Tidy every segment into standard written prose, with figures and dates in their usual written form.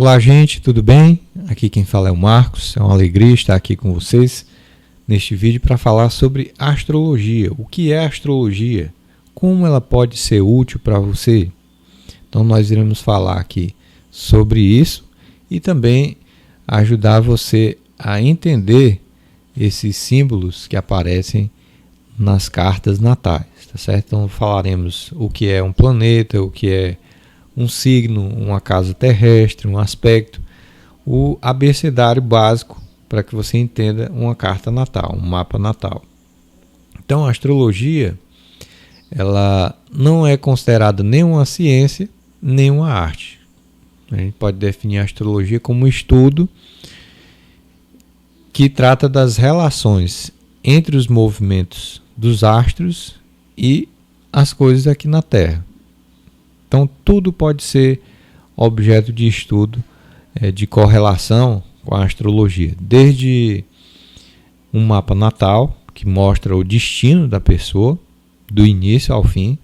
Olá, gente, tudo bem? Aqui quem fala é o Marcos. É uma alegria estar aqui com vocês neste vídeo para falar sobre astrologia. O que é astrologia? Como ela pode ser útil para você? Então nós iremos falar aqui sobre isso e também ajudar você a entender esses símbolos que aparecem nas cartas natais, tá certo? Então falaremos o que é um planeta, o que é um signo, uma casa terrestre, um aspecto, o abecedário básico para que você entenda uma carta natal, um mapa natal. Então a astrologia, ela não é considerada nem uma ciência, nem uma arte. A gente pode definir a astrologia como um estudo que trata das relações entre os movimentos dos astros e as coisas aqui na Terra. Então, tudo pode ser objeto de estudo, de correlação com a astrologia. Desde um mapa natal, que mostra o destino da pessoa, do início ao fim.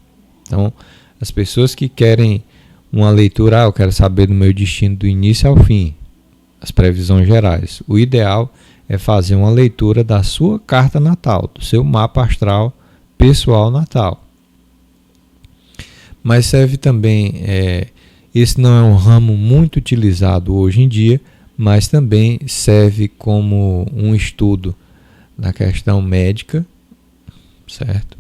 Então, as pessoas que querem uma leitura, eu quero saber do meu destino do início ao fim, as previsões gerais. O ideal é fazer uma leitura da sua carta natal, do seu mapa astral pessoal natal. Mas serve também, esse não é um ramo muito utilizado hoje em dia, mas também serve como um estudo na questão médica, certo?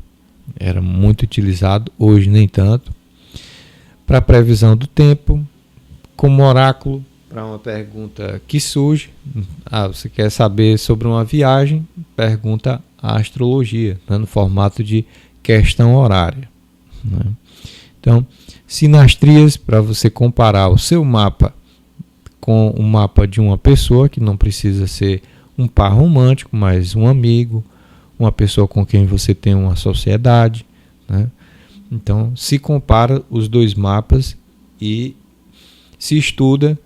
Era muito utilizado, hoje nem tanto. Para previsão do tempo, como oráculo, para uma pergunta que surge. Você quer saber sobre uma viagem? Pergunta a astrologia, né, no formato de questão horária, né? Então, sinastrias, para você comparar o seu mapa com o mapa de uma pessoa, que não precisa ser um par romântico, mas um amigo, uma pessoa com quem você tem uma sociedade, né? Então, se compara os dois mapas e se estuda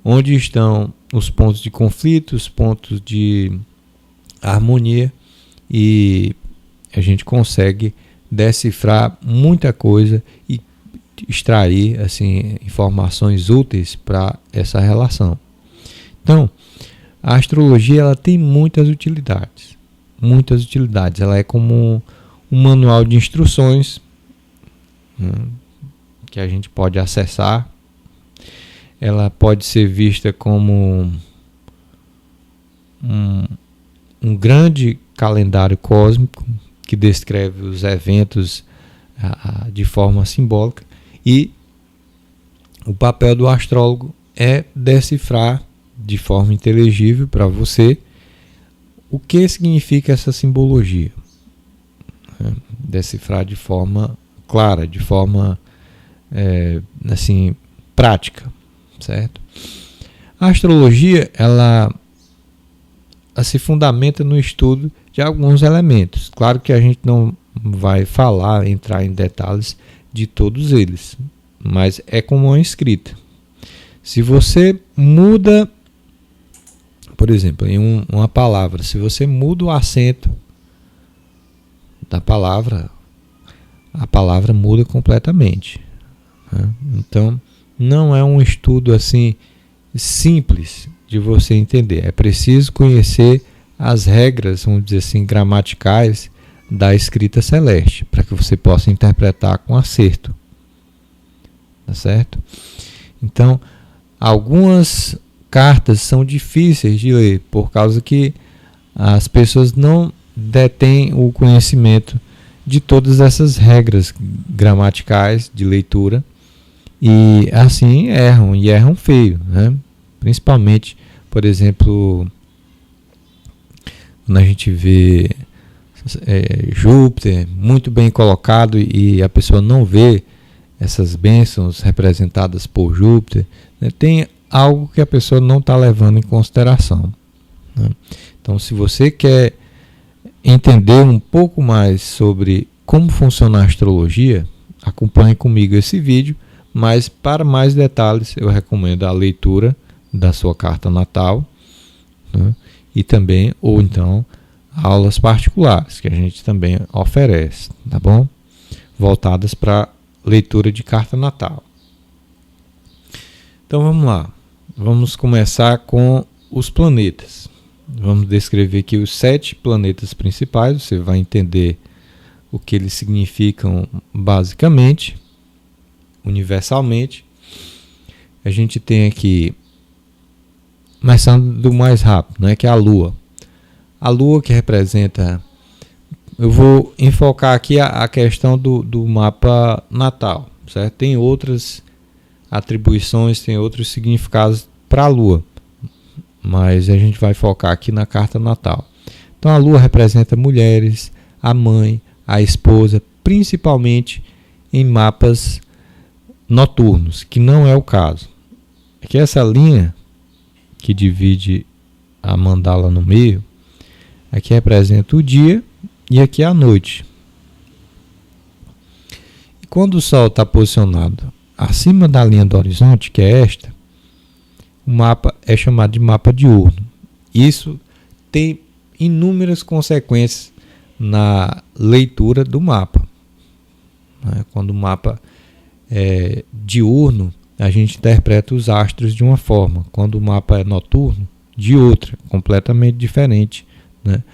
onde estão os pontos de conflito, os pontos de harmonia, e a gente consegue decifrar muita coisa e extrair assim informações úteis para essa relação. Então, a astrologia ela tem muitas utilidades. Ela é como um manual de instruções, né, que a gente pode acessar. Ela pode ser vista como um grande calendário cósmico que descreve os eventos de forma simbólica, e o papel do astrólogo é decifrar de forma inteligível para você o que significa essa simbologia, decifrar de forma clara, de forma assim prática, certo? A astrologia ela se fundamenta no estudo de alguns elementos. Claro que a gente não vai entrar em detalhes de todos eles, mas é como uma escrita. Se você muda, por exemplo, em uma palavra, se você muda o acento da palavra, a palavra muda completamente, né? Então, não é um estudo assim simples de você entender. É preciso conhecer as regras, vamos dizer assim, gramaticais da escrita celeste, para que você possa interpretar com acerto. Tá certo? Então, algumas cartas são difíceis de ler, por causa que as pessoas não detêm o conhecimento de todas essas regras gramaticais de leitura, e assim erram feio, né? Principalmente, por exemplo, quando a gente vê Júpiter muito bem colocado e a pessoa não vê essas bênçãos representadas por Júpiter, né? Tem algo que a pessoa não está levando em consideração, né? Então, se você quer entender um pouco mais sobre como funciona a astrologia, acompanhe comigo esse vídeo, mas para mais detalhes eu recomendo a leitura da sua carta natal, né? E também, ou então, aulas particulares que a gente também oferece, tá bom? Voltadas para leitura de carta natal. Então vamos lá. vamos começar com os planetas. Vamos descrever aqui os 7 planetas principais. Você vai entender o que eles significam basicamente, universalmente. A gente tem aqui, começando do mais rápido, né, que é a Lua. A Lua que representa... Eu vou enfocar aqui a questão do mapa natal, certo? Tem outras atribuições, tem outros significados para a Lua, mas a gente vai focar aqui na carta natal. Então a Lua representa mulheres, a mãe, a esposa, principalmente em mapas noturnos, que não é o caso. Aqui essa linha que divide a mandala no meio, aqui representa o dia e aqui a noite. E quando o Sol está posicionado acima da linha do horizonte, que é esta, o mapa é chamado de mapa diurno. Isso tem inúmeras consequências na leitura do mapa. Quando o mapa é diurno, a gente interpreta os astros de uma forma. Quando o mapa é noturno, de outra, completamente diferente, né?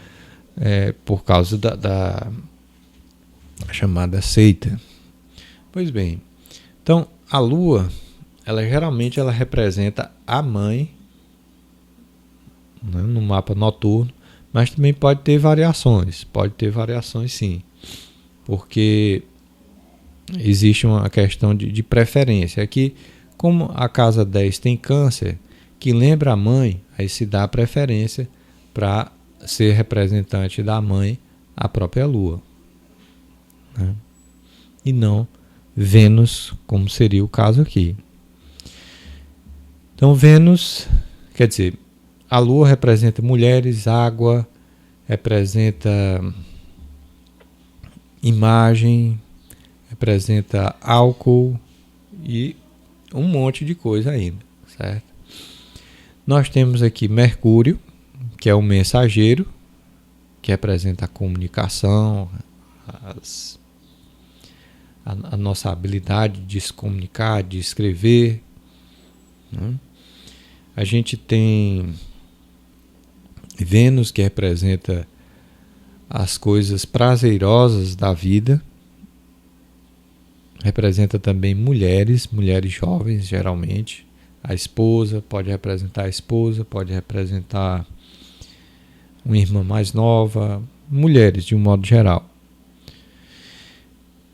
Por causa da chamada seita. Pois bem, então a Lua, geralmente ela representa a mãe, né, no mapa noturno, mas também pode ter variações sim, porque existe uma questão de preferência. Aqui, como a casa 10 tem câncer, que lembra a mãe, aí se dá preferência para ser representante da mãe a própria Lua, né? E não Vênus, como seria o caso aqui. Então Vênus, quer dizer, a Lua representa mulheres, água, representa imagem, representa álcool e um monte de coisa ainda, certo? Nós temos aqui Mercúrio, que é o mensageiro, que representa a comunicação, a nossa habilidade de se comunicar, de escrever, né? A gente tem Vênus, que representa as coisas prazerosas da vida, representa também mulheres jovens, geralmente. A esposa pode representar a esposa, pode representar uma irmã mais nova, mulheres de um modo geral.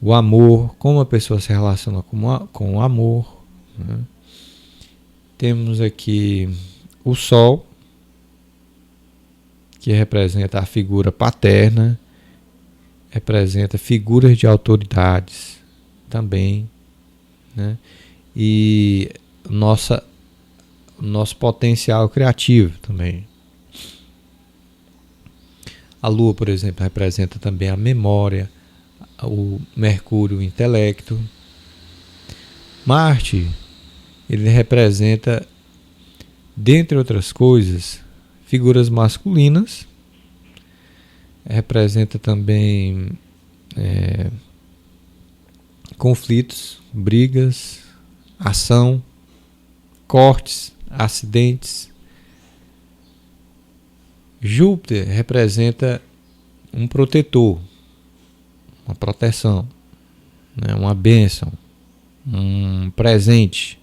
O amor, como a pessoa se relaciona com o amor, né? Temos aqui o Sol, que representa a figura paterna, representa figuras de autoridades também, né? E nosso potencial criativo também. A Lua, por exemplo, representa também a memória, o Mercúrio, o intelecto. Marte, ele representa, dentre outras coisas, figuras masculinas, representa também conflitos, brigas, ação, cortes, acidentes. Júpiter representa um protetor, uma proteção, né, uma bênção, um presente.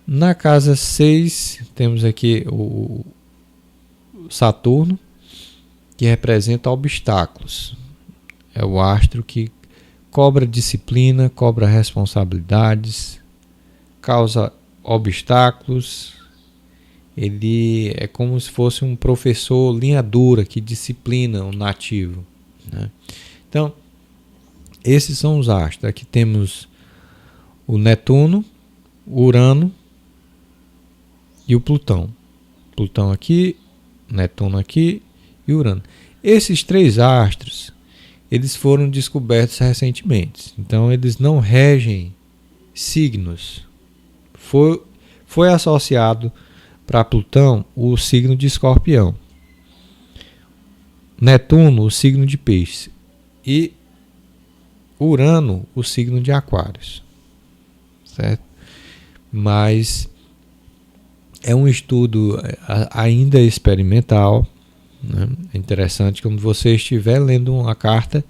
Na casa 6 temos aqui o Saturno, que representa obstáculos. É o astro que cobra disciplina, cobra responsabilidades, causa obstáculos. Ele é como se fosse um professor linha dura que disciplina o nativo, né? Então, esses são os astros. Aqui temos o Netuno, o Urano e o Plutão. Plutão aqui, Netuno aqui e Urano. Esses 3 astros, eles foram descobertos recentemente. Então, eles não regem signos. Foi associado para Plutão o signo de Escorpião, Netuno o signo de Peixes e Urano o signo de Aquários, certo? Mas É um estudo ainda experimental, né? É interessante que quando você estiver lendo uma carta,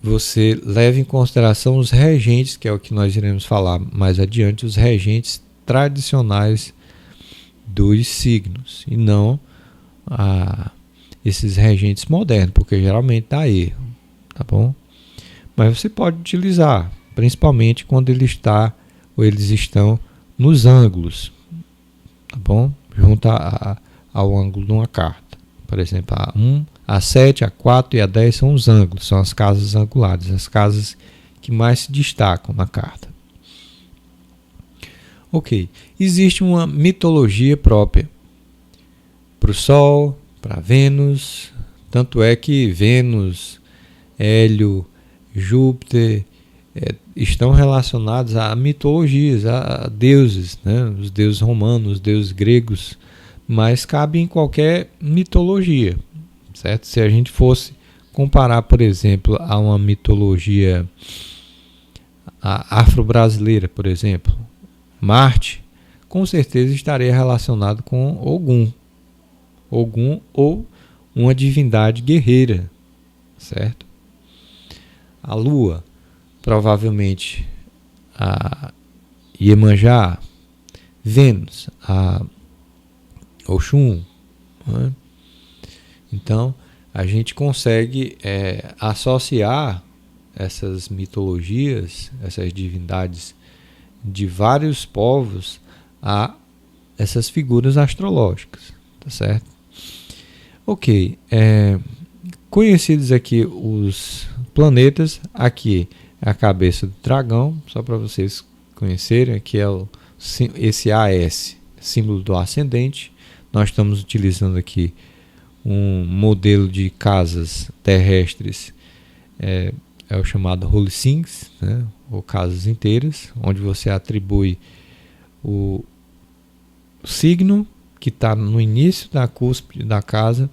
você leve em consideração os regentes, que é o que nós iremos falar mais adiante, os regentes tradicionais dos signos, e não esses regentes modernos, porque geralmente dá erro, tá bom? Mas você pode utilizar, principalmente quando ele está ou eles estão nos ângulos, tá bom? Junto ao ângulo de uma carta. Por exemplo, a 1, a 7, a 4 e a 10 são os ângulos, são as casas angulares, as casas que mais se destacam na carta. Ok, existe uma mitologia própria para o Sol, para Vênus, tanto é que Vênus, Hélio, Júpiter estão relacionados a mitologias, a deuses, né? Os deuses romanos, os deuses gregos, mas cabe em qualquer mitologia, certo? Se a gente fosse comparar, por exemplo, a uma mitologia afro-brasileira, por exemplo, Marte, com certeza estaria relacionado com Ogum ou uma divindade guerreira, certo? A Lua, provavelmente a Iemanjá, Vênus, a Oxum, né? Então a gente consegue associar essas mitologias, essas divindades de vários povos a essas figuras astrológicas, tá certo? Ok, conhecidos aqui os planetas, aqui é a cabeça do dragão, só para vocês conhecerem, aqui é esse AS, símbolo do ascendente. Nós estamos utilizando aqui um modelo de casas terrestres, é o chamado Holy Things, né, ou casas inteiras, onde você atribui o signo que está no início da cúspide da casa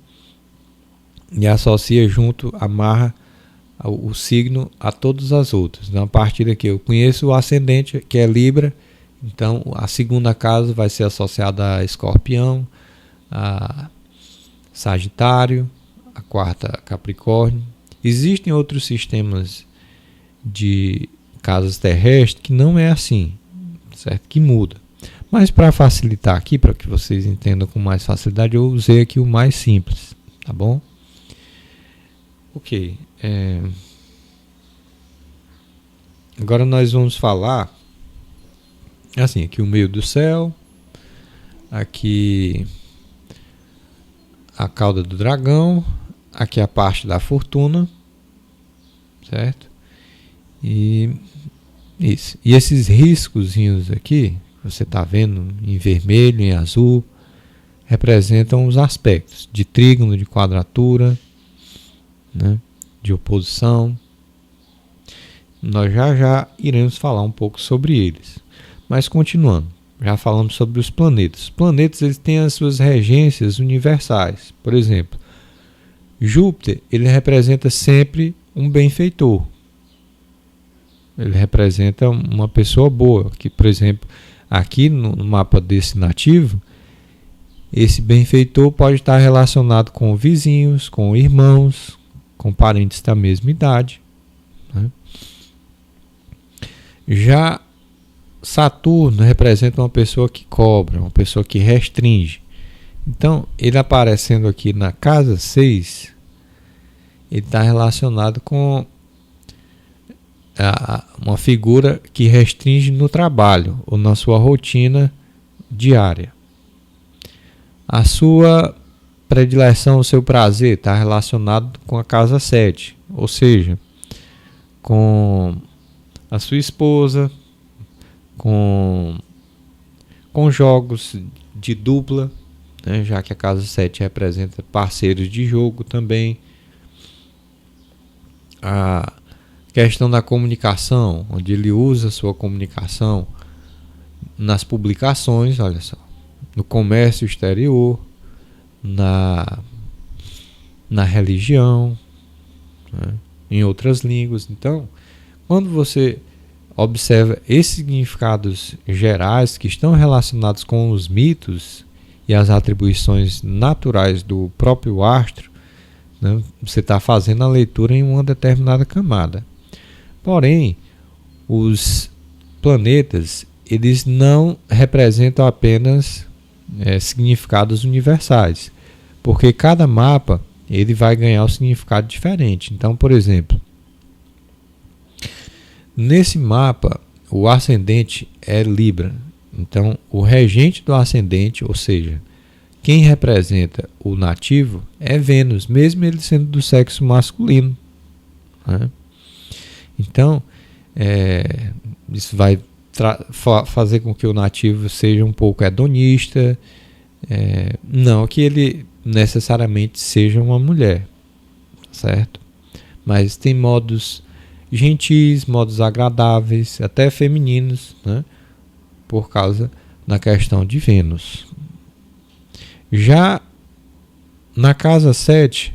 e associa junto, amarra o signo a todas as outras. Então, a partir daqui eu conheço o ascendente, que é Libra, então a segunda casa vai ser associada a Escorpião, a Sagitário, a quarta a Capricórnio. Existem outros sistemas de casas terrestres que não é assim, certo? Que muda. Mas para facilitar aqui, para que vocês entendam com mais facilidade, eu usei aqui o mais simples, tá bom? Ok. Agora nós vamos falar assim, aqui o meio do céu, aqui a cauda do dragão, aqui a parte da fortuna, certo? E isso. E esses riscozinhos aqui, você está vendo em vermelho, em azul, representam os aspectos de trígono, de quadratura, né, de oposição. Nós já iremos falar um pouco sobre eles. Mas continuando, já falamos sobre os planetas. Os planetas eles têm as suas regências universais. Por exemplo, Júpiter ele representa sempre um benfeitor. Ele representa uma pessoa boa. Que, por exemplo, aqui no mapa desse nativo, esse benfeitor pode estar relacionado com vizinhos, com irmãos, com parentes da mesma idade, né? Já Saturno representa uma pessoa que cobra, uma pessoa que restringe. Então, ele aparecendo aqui na casa 6, ele está relacionado com uma figura que restringe no trabalho ou na sua rotina diária. A sua predileção, o seu prazer está relacionado com a casa 7, ou seja, com a sua esposa, com jogos de dupla, né, já que a casa 7 representa parceiros de jogo também. A questão da comunicação, onde ele usa a sua comunicação nas publicações, olha só, no comércio exterior, na religião, né, em outras línguas. Então, quando você observa esses significados gerais que estão relacionados com os mitos e as atribuições naturais do próprio astro, né, você está fazendo a leitura em uma determinada camada. Porém, os planetas, eles não representam apenas significados universais, porque cada mapa ele vai ganhar um significado diferente. Então, por exemplo, nesse mapa, o ascendente é Libra. Então, o regente do ascendente, ou seja, quem representa o nativo, é Vênus, mesmo ele sendo do sexo masculino, né? Então, isso vai fazer com que o nativo seja um pouco hedonista, não que ele necessariamente seja uma mulher, certo? Mas tem modos gentis, modos agradáveis, até femininos, né? Por causa da questão de Vênus. Já na casa 7,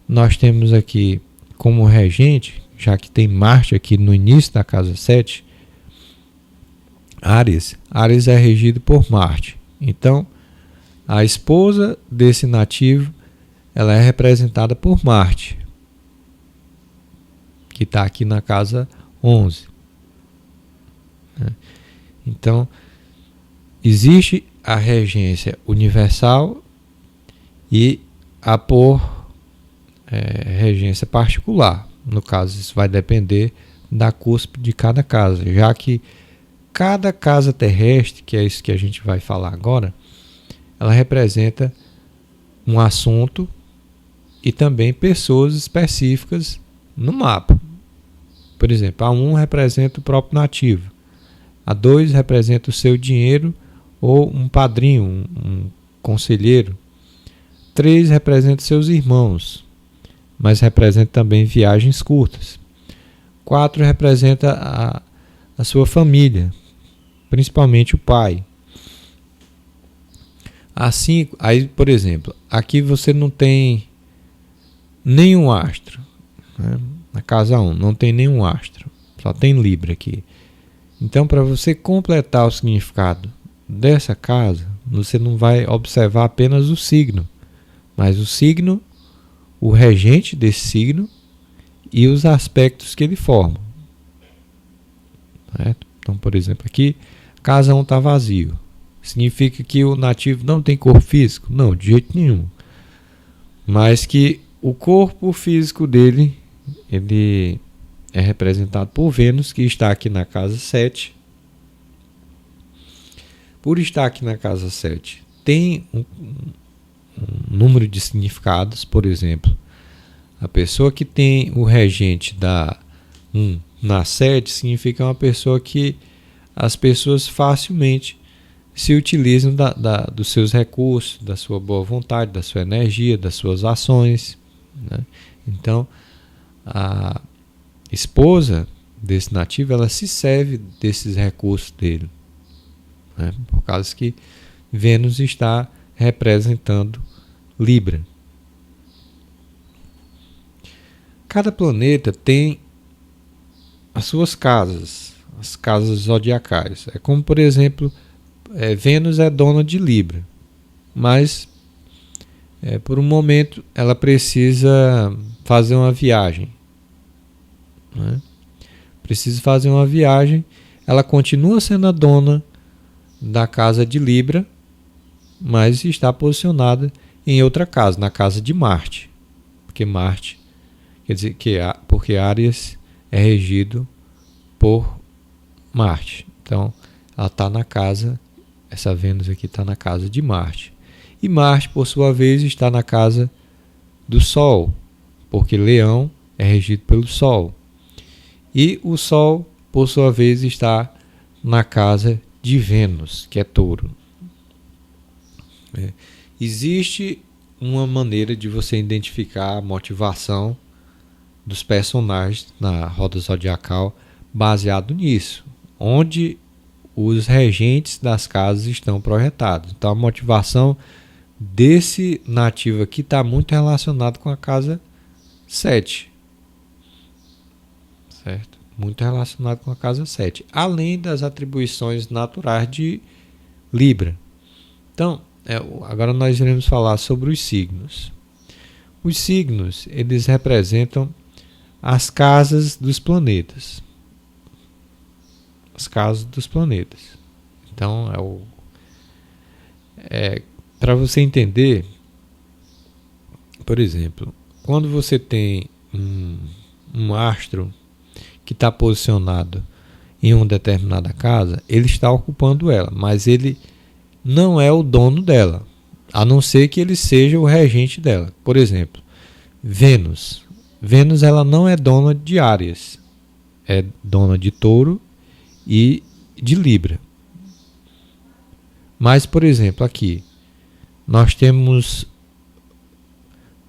nós temos aqui como regente, já que tem Marte aqui no início da casa 7, Áries. Áries é regido por Marte. Então, a esposa desse nativo, ela é representada por Marte, que está aqui na casa 11. Então, existe a regência universal e a regência particular. No caso, isso vai depender da cúspide de cada casa, já que cada casa terrestre, que é isso que a gente vai falar agora, ela representa um assunto e também pessoas específicas no mapa. Por exemplo, a 1 representa o próprio nativo, a 2 representa o seu dinheiro ou um padrinho, um conselheiro, 3 representa seus irmãos, mas representa também viagens curtas, 4 representa a sua família, principalmente o pai. Assim, aí, por exemplo, aqui você não tem nenhum astro, né? Na casa 1 não tem nenhum astro, só tem Libra aqui. Então, para você completar o significado dessa casa, você não vai observar apenas o signo, mas o signo, o regente desse signo e os aspectos que ele forma. Certo? Então, por exemplo, aqui, casa 1 está vazio. Significa que o nativo não tem corpo físico? Não, de jeito nenhum. Mas que o corpo físico dele, ele é representado por Vênus, que está aqui na casa 7. Por estar aqui na casa 7, tem um número de significados. Por exemplo, a pessoa que tem o regente da 1 na 7 significa uma pessoa que as pessoas facilmente se utilizam dos seus recursos, da sua boa vontade, da sua energia, das suas ações, né? Então, a esposa desse nativo, ela se serve desses recursos dele, né? Por causa que Vênus está representando Libra. Cada planeta tem as suas casas, as casas zodiacais. É como, por exemplo, Vênus é dona de Libra, mas por um momento ela precisa fazer uma viagem, né? Precisa fazer uma viagem, ela continua sendo a dona da casa de Libra, mas está posicionada em outra casa, na casa de Marte, porque Marte, quer dizer porque Áries é regido por Marte. Então, ela está na casa, essa Vênus aqui está na casa de Marte. E Marte, por sua vez, está na casa do Sol, porque Leão é regido pelo Sol. E o Sol, por sua vez, está na casa de Vênus, que é Touro. Existe uma maneira de você identificar a motivação dos personagens na roda zodiacal baseado nisso, onde os regentes das casas estão projetados. Então a motivação desse nativo aqui está muito relacionado com a casa 7, certo? muito relacionado com a casa 7, além das atribuições naturais de Libra. Então, agora nós iremos falar sobre os signos. Os signos, eles representam as casas dos planetas. As casas dos planetas. Então, para você entender, por exemplo, quando você tem um astro que está posicionado em uma determinada casa, ele está ocupando ela, mas ele não é o dono dela, a não ser que ele seja o regente dela. Por exemplo, Vênus. Vênus, ela não é dona de Áries, é dona de Touro e de Libra. Mas, por exemplo, aqui nós temos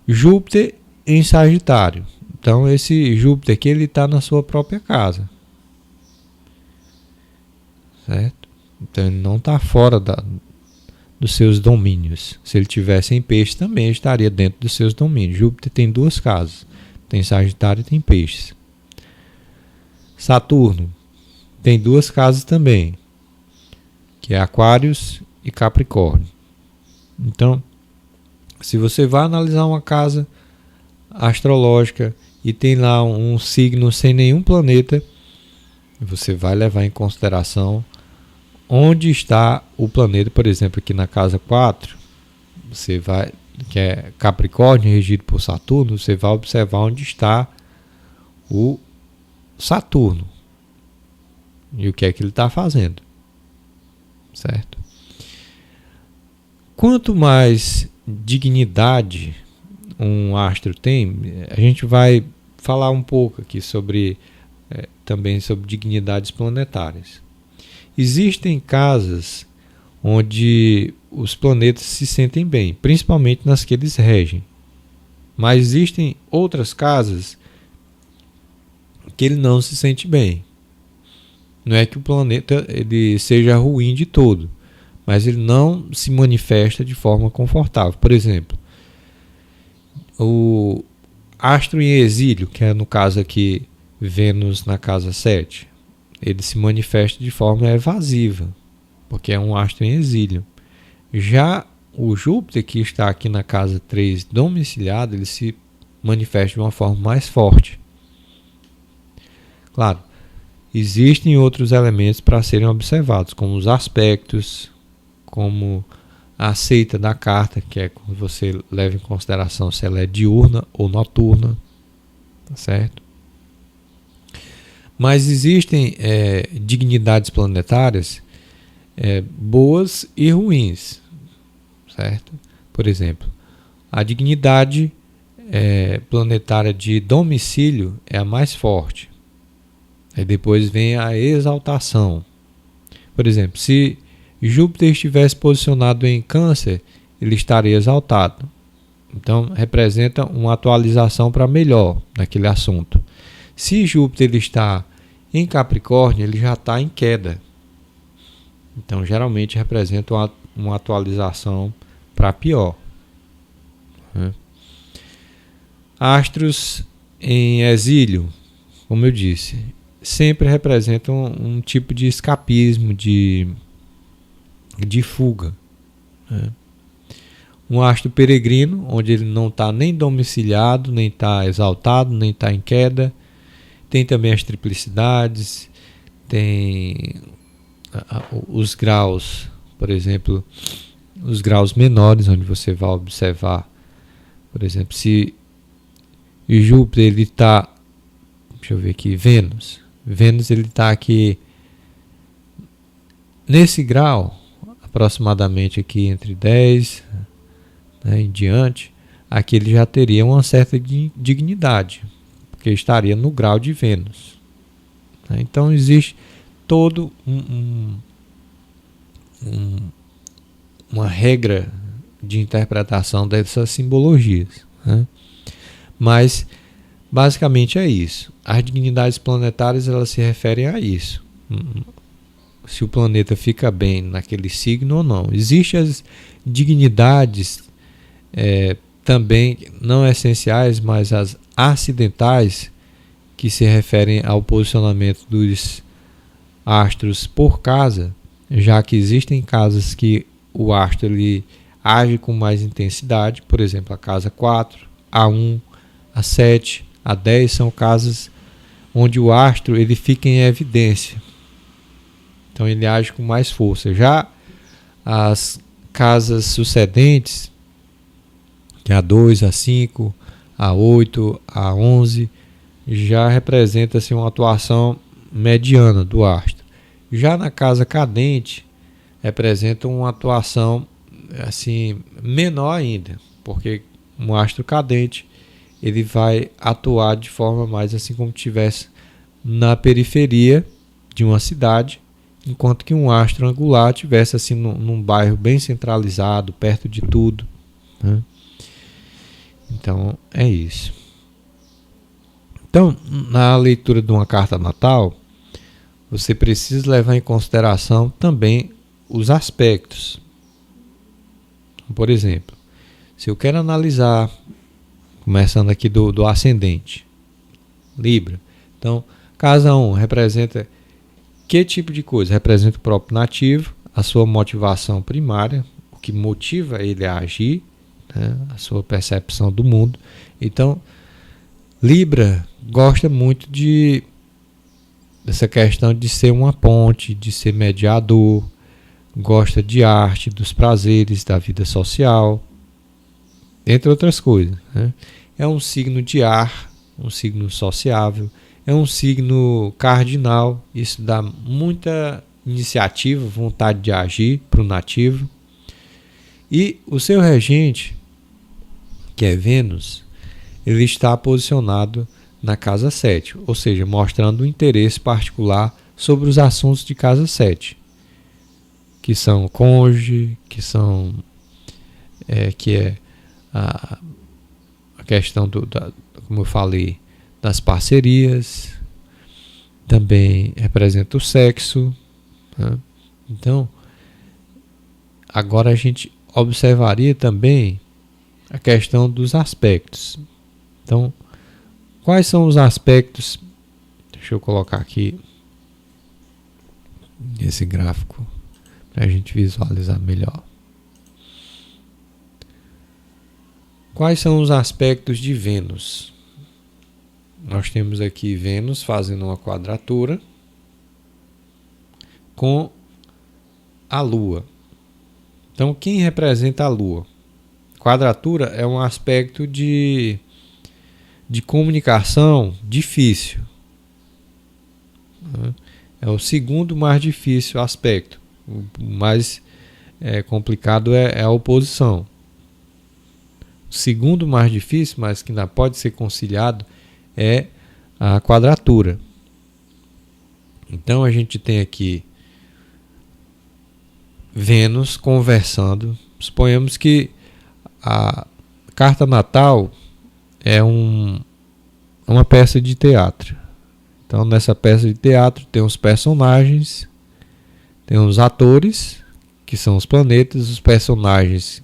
Júpiter em Sagitário. Então, esse Júpiter aqui, ele está na sua própria casa, certo? Então, ele não está fora dos seus domínios. Se ele tivesse em Peixe, também estaria dentro dos seus domínios. Júpiter tem duas casas, tem Sagitário e tem Peixes. Saturno tem duas casas também, que é Aquários e Capricórnio. Então, se você vai analisar uma casa astrológica e tem lá um signo sem nenhum planeta, você vai levar em consideração onde está o planeta. Por exemplo, aqui na casa 4, que é Capricórnio, regido por Saturno, você vai observar onde está o Saturno e o que é que ele está fazendo, certo? Quanto mais dignidade um astro tem, a gente vai falar um pouco aqui também sobre dignidades planetárias. Existem casas onde os planetas se sentem bem, principalmente nas que eles regem. Mas existem outras casas que ele não se sente bem. Não é que o planeta ele seja ruim de todo, mas ele não se manifesta de forma confortável. Por exemplo, o astro em exílio, que é no caso aqui Vênus na casa 7, ele se manifesta de forma evasiva, porque é um astro em exílio. Já o Júpiter, que está aqui na casa 3 domiciliado, ele se manifesta de uma forma mais forte. Claro, existem outros elementos para serem observados, como os aspectos, como a seita da carta, que é quando você leva em consideração se ela é diurna ou noturna, tá certo? Mas existem dignidades planetárias boas e ruins, certo? Por exemplo, a dignidade planetária de domicílio é a mais forte. Aí depois vem a exaltação. Por exemplo, se Júpiter estivesse posicionado em Câncer, ele estaria exaltado. Então, representa uma atualização para melhor naquele assunto. Se Júpiter ele está em Capricórnio, ele já está em queda. Então, geralmente representa uma atualização para pior. Astros em exílio, como eu disse, sempre representam um tipo de escapismo, de fuga. Um astro peregrino, onde ele não está nem domiciliado, nem está exaltado, nem está em queda. Tem também as triplicidades, tem os graus, por exemplo, os graus menores, onde você vai observar, por exemplo, se Júpiter ele está, deixa eu ver aqui, Vênus ele está aqui nesse grau, aproximadamente aqui entre 10 em diante, aqui ele já teria uma certa dignidade, porque estaria no grau de Vênus. Então existe todo uma regra de interpretação dessas simbologias, mas basicamente é isso. As dignidades planetárias elas se referem a isso. Se o planeta fica bem naquele signo ou não. Existem as dignidades também não essenciais, mas as acidentais, que se referem ao posicionamento dos astros por casa, já que existem casas que o astro ele age com mais intensidade, por exemplo, a casa 4, a 1, a 7, a 10 são casas onde o astro ele fica em evidência. Então ele age com mais força. Já as casas sucedentes, que é a 2, a 5, a 8, a 11, já representa-se uma atuação mediana do astro. Já na casa cadente, representa uma atuação assim menor ainda, porque um astro cadente ele vai atuar de forma mais assim como estivesse na periferia de uma cidade, enquanto que um astro angular estivesse assim num bairro bem centralizado, perto de tudo, né? Então é isso. Então, na leitura de uma carta natal, você precisa levar em consideração também os aspectos. Por exemplo, se eu quero analisar, começando aqui do ascendente, Libra. Então, casa 1 representa que tipo de coisa? Representa o próprio nativo, a sua motivação primária, o que motiva ele a agir, né? A sua percepção do mundo. Então, Libra gosta muito dessa questão de ser uma ponte, de ser mediador, gosta de arte, dos prazeres, da vida social, entre outras coisas, né? É um signo de ar, um signo sociável, é um signo cardinal, isso dá muita iniciativa, vontade de agir para o nativo. E o seu regente, que é Vênus, ele está posicionado na casa 7, ou seja, mostrando um interesse particular sobre os assuntos de casa 7, que são cônjuge, que é a questão como eu falei, das parcerias, também representa o sexo, né? Então, agora a gente observaria também a questão dos aspectos. Então, quais são os aspectos? Deixa eu colocar aqui esse gráfico para a gente visualizar melhor. Quais são os aspectos de Vênus? Nós temos aqui Vênus fazendo uma quadratura com a Lua. Então, quem representa a Lua? Quadratura é um aspecto de comunicação difícil. É o segundo mais difícil aspecto. O mais complicado é a oposição. O segundo mais difícil, mas que ainda pode ser conciliado, é a quadratura. Então a gente tem aqui Vênus conversando. Suponhamos que a carta natal é uma peça de teatro. Então nessa peça de teatro tem os personagens, tem os atores, que são os planetas, os personagens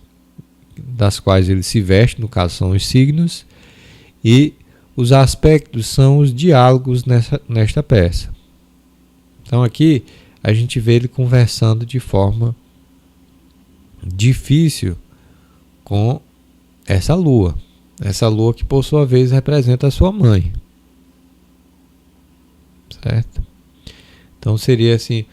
das quais ele se veste, no caso são os signos, e os aspectos são os diálogos nesta peça. Então aqui a gente vê ele conversando de forma difícil com essa lua. Essa lua que por sua vez representa a sua mãe. Certo? Então seria assim,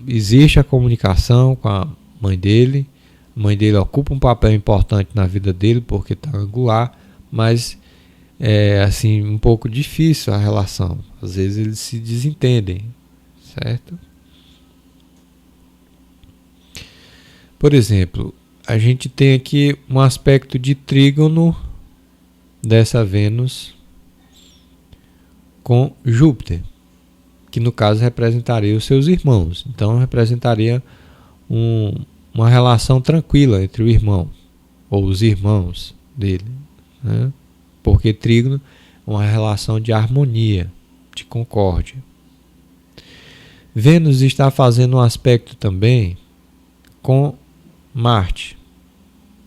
existe a comunicação com a mãe dele. A mãe dele ocupa um papel importante na vida dele porque está angular, mas é assim um pouco difícil a relação. Às vezes eles se desentendem, certo? Por exemplo, a gente tem aqui um aspecto de trígono dessa Vênus com Júpiter, que no caso representaria os seus irmãos. Então representaria uma relação tranquila entre o irmão ou os irmãos dele, né? Porque trígono é uma relação de harmonia, de concórdia. Vênus está fazendo um aspecto também com Marte.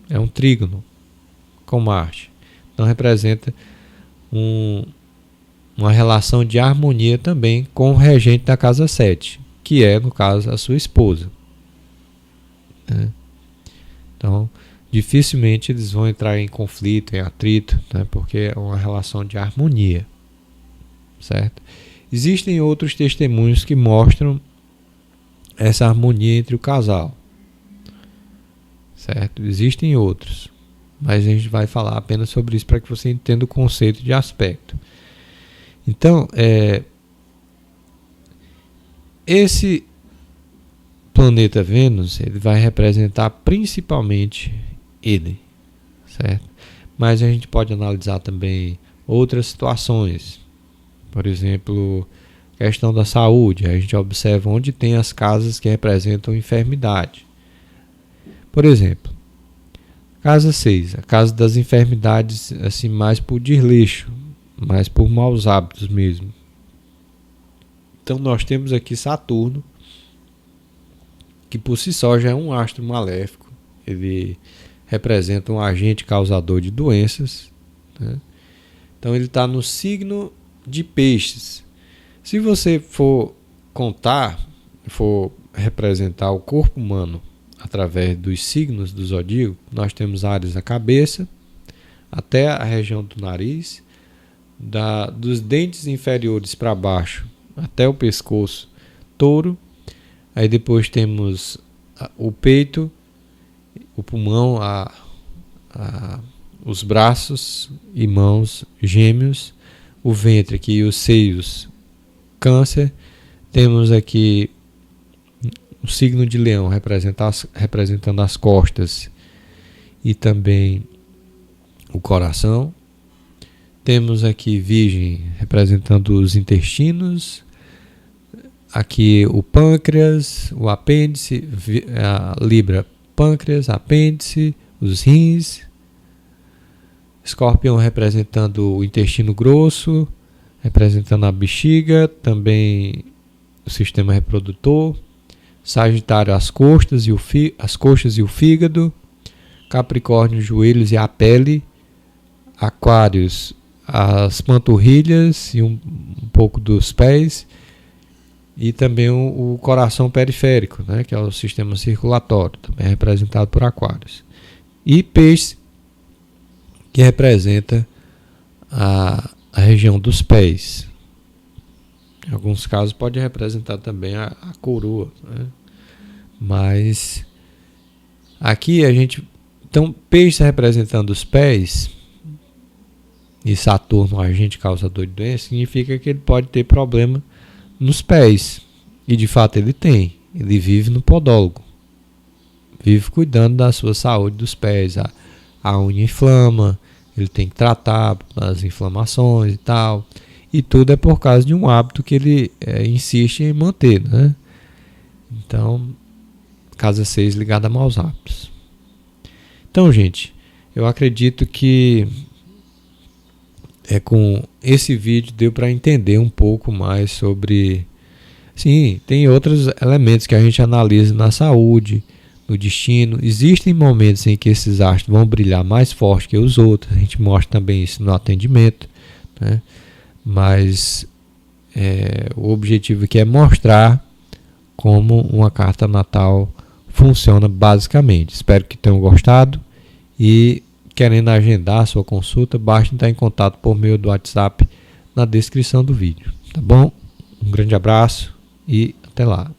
É um trígono com Marte. Então representa uma relação de harmonia também com o regente da casa 7, que é, no caso, a sua esposa. Né? Então, dificilmente eles vão entrar em conflito, em atrito, né? Porque é uma relação de harmonia, certo? Existem outros testemunhos que mostram essa harmonia entre o casal, certo? Existem outros, mas a gente vai falar apenas sobre isso para que você entenda o conceito de aspecto. Então, esse planeta Vênus, ele vai representar principalmente ele, certo? Mas a gente pode analisar também outras situações. Por exemplo, questão da saúde. A gente observa onde tem as casas que representam enfermidade. Por exemplo, casa 6, a casa das enfermidades, assim, mais por desleixo, mais por maus hábitos mesmo. Então nós temos aqui Saturno, que por si só já é um astro maléfico. Ele representa um agente causador de doenças, né? Então ele está no signo de Peixes. Se você for contar, for representar o corpo humano através dos signos do zodíaco, nós temos Áries na cabeça, até a região do nariz, dos dentes inferiores para baixo até o pescoço, Touro. Aí depois temos o peito, o pulmão, os braços e mãos, Gêmeos, o ventre aqui e os seios, Câncer. Temos aqui o signo de Leão representando as costas e também o coração. Temos aqui Virgem representando os intestinos, aqui o pâncreas, o apêndice, a Libra, pâncreas, apêndice, os rins. Escorpião representando o intestino grosso, representando a bexiga, também o sistema reprodutor. Sagitário, as costas e o fígado. Capricórnio, os joelhos e a pele. Aquários, as panturrilhas e um pouco dos pés. E também o coração periférico, né, que é o sistema circulatório, também é representado por Aquários. E Peixes, que representa a região dos pés. Em alguns casos pode representar também a coroa, né? Mas aqui a gente... Então, Peixes representando os pés e Saturno, agente causador de doença, significa que ele pode ter problema nos pés. E de fato ele tem. Ele vive no podólogo. Vive cuidando da sua saúde dos pés. A unha inflama, ele tem que tratar as inflamações e tal. E tudo é por causa de um hábito que ele insiste em manter, né? Então, casa 6 ligada a maus hábitos. Então, gente, eu acredito que com esse vídeo deu para entender um pouco mais sobre... Sim, tem outros elementos que a gente analisa na saúde, no destino. Existem momentos em que esses astros vão brilhar mais forte que os outros. A gente mostra também isso no atendimento, né? Mas o objetivo aqui é mostrar como uma carta natal funciona basicamente. Espero que tenham gostado e... Querendo agendar a sua consulta, basta entrar em contato por meio do WhatsApp na descrição do vídeo. Tá bom? Um grande abraço e até lá.